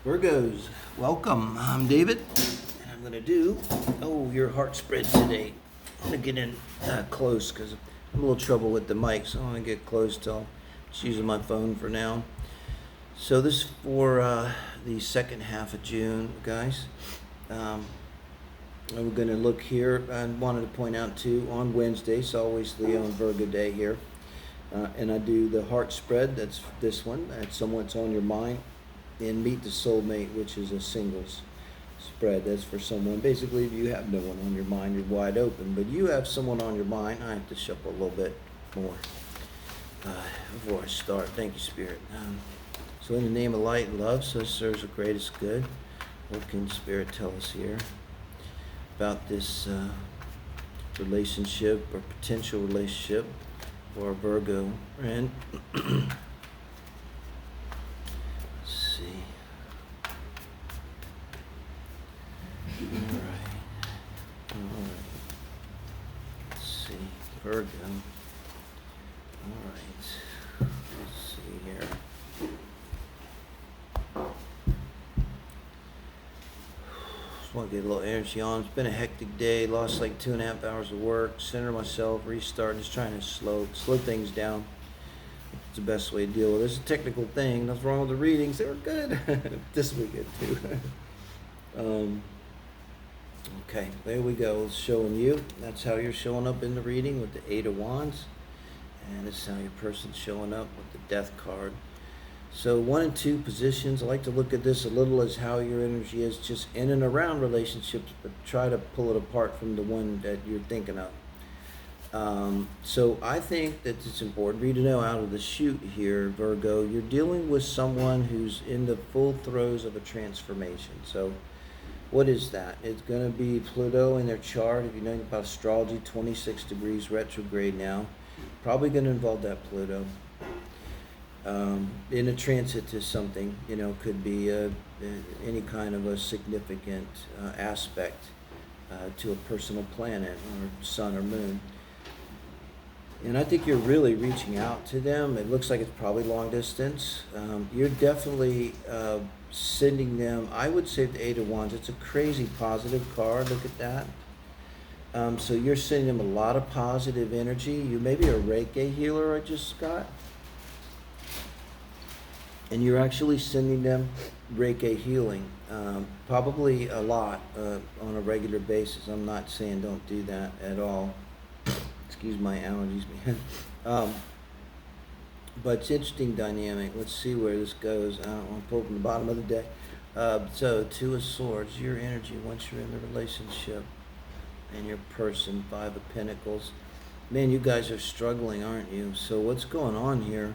Virgos, welcome. I'm David, and I'm going to do, your heart spread today. I'm going to get in close because I'm a little trouble with the mic, so I'm going to get close till I'm just using my phone for now. So this is for the second half of June, guys. We're going to look here. I wanted to point out too, on Wednesday, it's always Leo and Virgo day here. And I do the heart spread, that's this one, that's someone's on your mind. And meet the soulmate, which is a singles spread. That's for someone. Basically, if you have no one on your mind, you're wide open. But you have someone on your mind. I have to shuffle a little bit more before I start. Thank you, Spirit. So in the name of light and love, so serves the greatest good. What can Spirit tell us here about this relationship or potential relationship for a Virgo? And Alright. Let's see. Virgo. Alright. Let's see here. Just want to get a little energy on. It's been a hectic day. Lost like 2.5 hours of work. Center myself. Restart. Just trying to slow things down. It's the best way to deal with it. It's a technical thing. Nothing wrong with the readings. They were good. This will be good too. Okay, there we go. It's showing you. That's how you're showing up in the reading with the Eight of Wands. And this is how your person's showing up with the Death card. So 1 and 2 positions. I like to look at this a little as how your energy is just in and around relationships, but try to pull it apart from the one that you're thinking of. So I think that it's important for you to know out of the chute here, Virgo, you're dealing with someone who's in the full throes of a transformation. So what is that? It's going to be Pluto in their chart. If you know about astrology, 26 degrees retrograde now. Probably going to involve that Pluto. In a transit to something, could be any kind of a significant aspect to a personal planet or sun or moon. And I think you're really reaching out to them. It looks like it's probably long distance. You're definitely sending them, I would say the Eight of Wands, it's a crazy positive card. Look at that. So you're sending them a lot of positive energy. You may be a Reiki healer, I just got. And you're actually sending them Reiki healing, probably a lot on a regular basis. I'm not saying don't do that at all. Excuse my allergies, man. But it's interesting dynamic. Let's see where this goes. I don't want to pull from the bottom of the deck. So 2 of Swords, your energy once you're in the relationship and your person, 5 of Pentacles. Man, you guys are struggling, aren't you? So what's going on here?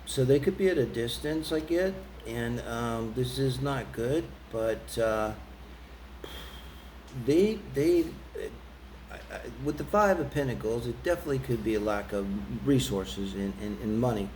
So they could be at a distance, I get, and this is not good, but with the 5 of Pentacles, it definitely could be a lack of resources and money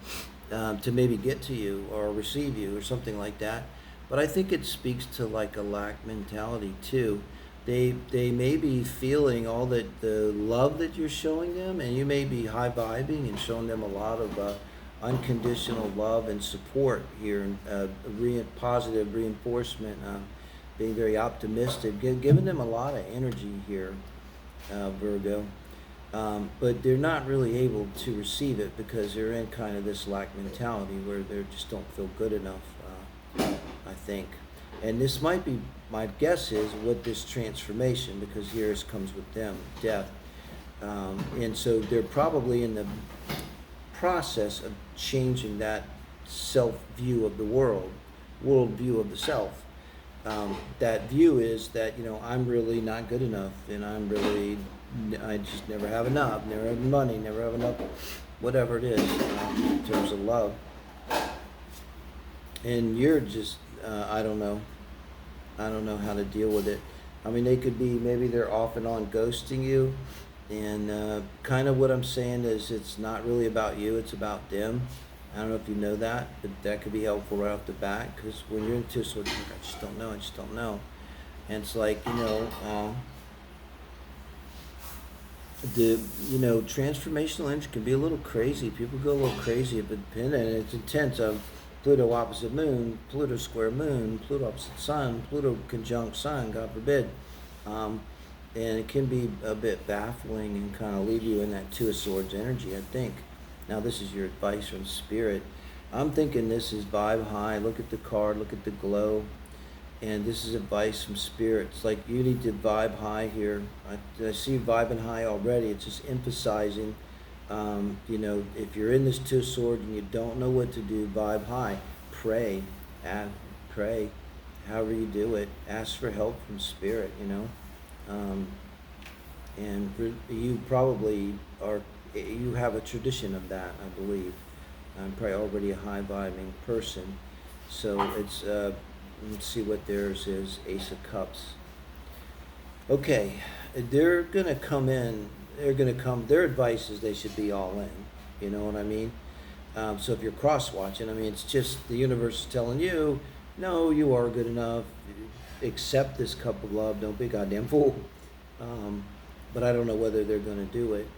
to maybe get to you or receive you or something like that. But I think it speaks to like a lack mentality too. They may be feeling all that the love that you're showing them, and you may be high vibing and showing them a lot of unconditional love and support here, and positive reinforcement, being very optimistic, giving them a lot of energy here. Virgo, but they're not really able to receive it because they're in kind of this lack mentality where they just don't feel good enough, I think. And this might be, my guess is, with this transformation, because here it comes with them, death. And so they're probably in the process of changing that self-view of the world view of the self. That view is that, I'm really not good enough, and I just never have enough, never have money, never have enough, whatever it is, in terms of love. And you're just, I don't know how to deal with it. I mean, they could be, maybe they're off and on ghosting you, and kind of what I'm saying is it's not really about you, it's about them. I don't know if you know that, but that could be helpful right off the bat, because when you're into sort of, I just don't know. And it's like, transformational energy can be a little crazy. People go a little crazy, but and it's intense. Pluto opposite moon, Pluto square moon, Pluto opposite sun, Pluto conjunct sun, God forbid. Um, and it can be a bit baffling and kind of leave you in that Two of Swords energy, I think. Now, this is your advice from Spirit. I'm thinking this is vibe high. Look at the card, look at the glow. And this is advice from Spirit. It's like you need to vibe high here. I see vibing high already. It's just emphasizing, if you're in this Two of Swords and you don't know what to do, vibe high. Pray. Pray. However you do it. Ask for help from Spirit, and you probably you have a tradition of that, I believe. I'm probably already a high vibing person. So it's, let's see what theirs is. Ace of Cups. Okay, they're going to come in. Their advice is they should be all in. You know what I mean? So if you're cross-watching, it's just the universe is telling you, no, you are good enough. Accept this cup of love. Don't be a goddamn fool. But I don't know whether they're going to do it.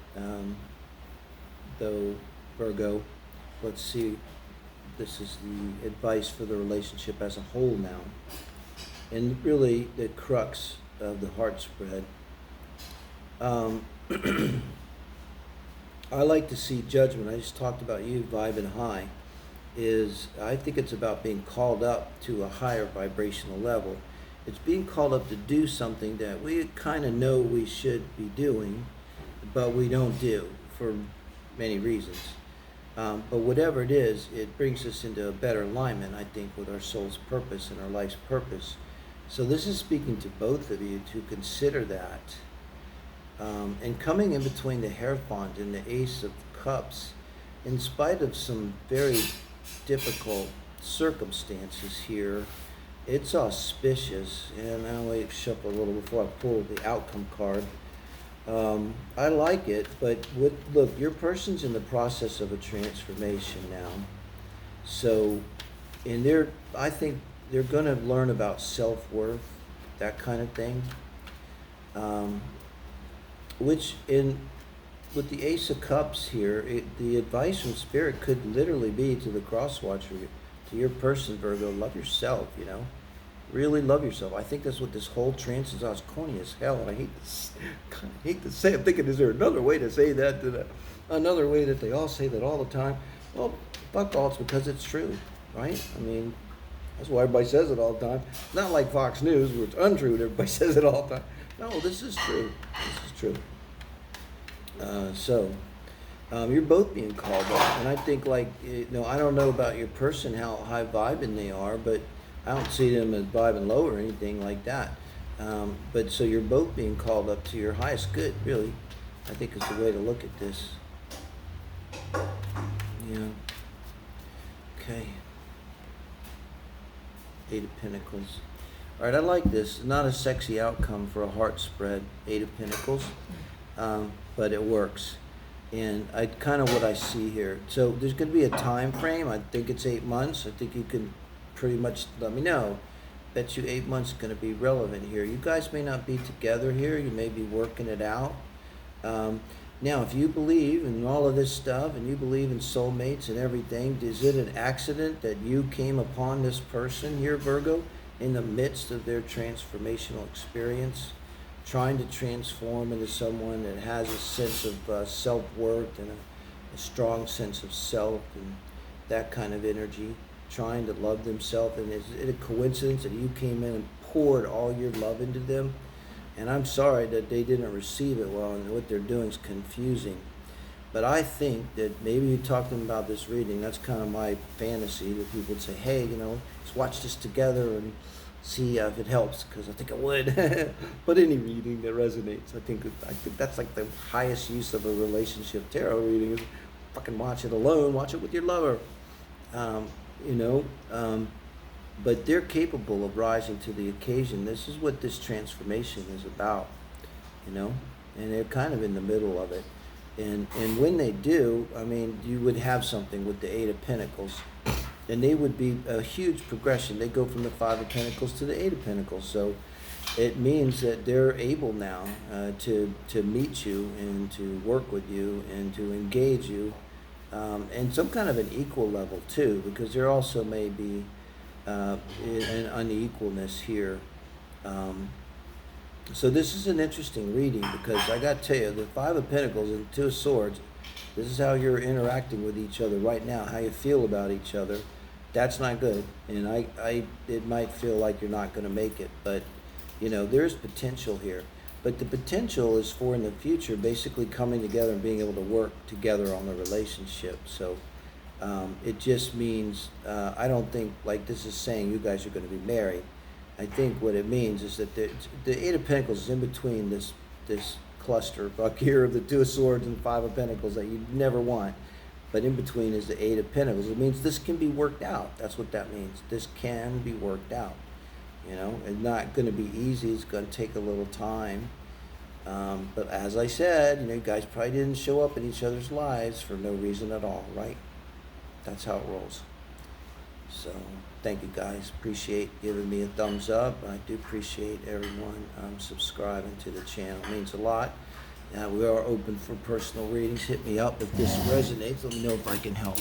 Though, Virgo, let's see. This is the advice for the relationship as a whole now. And really the crux of the heart spread. I like to see judgment. I just talked about you vibing high. I think it's about being called up to a higher vibrational level. It's being called up to do something that we kind of know we should be doing, but we don't do for many reasons. But whatever it is, it brings us into a better alignment, I think, with our soul's purpose and our life's purpose. So this is speaking to both of you to consider that. And coming in between the Hierophant and the Ace of Cups, in spite of some very difficult circumstances here, it's auspicious. And I'll wait shuffle a little before I pull the outcome card. I like it, but look, your person's in the process of a transformation now. So, I think they're going to learn about self-worth, that kind of thing. With the Ace of Cups here, the advice from Spirit could literally be to the cross-watcher, to your person, Virgo, love yourself, Really love yourself. I think that's what this whole trance is. I was corny as hell, and I hate to say. I'm thinking, is there another way to say that? Another way that they all say that all the time? Well, fuck all. It's because it's true, right? That's why everybody says it all the time. Not like Fox News, where it's untrue and everybody says it all the time. No, this is true. This is true. You're both being called up, and I think, I don't know about your person, how high vibing they are, but I don't see them as vibing low or anything like that. But so you're both being called up to your highest good, really. I think is the way to look at this. Yeah. Okay. Eight of Pentacles. All right, I like this. Not a sexy outcome for a heart spread, Eight of Pentacles, but it works. And kind of what I see here. So there's going to be a time frame. I think it's 8 months. I think you can pretty much let me know. Bet you 8 months is going to be relevant here. You guys may not be together here. You may be working it out. Now, if you believe in all of this stuff and you believe in soulmates and everything, is it an accident that you came upon this person here, Virgo, in the midst of their transformational experience, trying to transform into someone that has a sense of self-worth and a strong sense of self and that kind of energy, trying to love themselves? And is it a coincidence that you came in and poured all your love into them? And I'm sorry that they didn't receive it well, and what they're doing is confusing. But I think that maybe you talk to them about this reading. That's kind of my fantasy, that people would say, hey, let's watch this together and see if it helps, because I think it would. But any reading that resonates, I think that's like the highest use of a relationship tarot reading is fucking watch it alone, watch it with your lover. But they're capable of rising to the occasion. This is what this transformation is about, and they're kind of in the middle of it. And when they do, you would have something with the Eight of Pentacles, and they would be a huge progression. They go from the Five of Pentacles to the Eight of Pentacles. So it means that they're able now to meet you and to work with you and to engage you and some kind of an equal level too, because there also may be an unequalness here. Um, so this is an interesting reading, because I got to tell you, the Five of Pentacles and Two of Swords, this is how you're interacting with each other right now, how you feel about each other. That's not good, and it might feel like you're not going to make it, but there's potential here. But the potential is for in the future, basically coming together and being able to work together on the relationship. So it just means I don't think like this is saying you guys are going to be married. I think what it means is that the Eight of Pentacles is in between this cluster buck here of the Two of Swords and Five of Pentacles that you never want. But in between is the Eight of Pentacles. It means this can be worked out. That's what that means. This can be worked out. It's not going to be easy. It's going to take a little time. But as I said, you guys probably didn't show up in each other's lives for no reason at all, right? That's how it rolls. So thank you guys. Appreciate giving me a thumbs up. I do appreciate everyone subscribing to the channel. It means a lot. We are open for personal readings. Hit me up if this resonates. Let me know if I can help.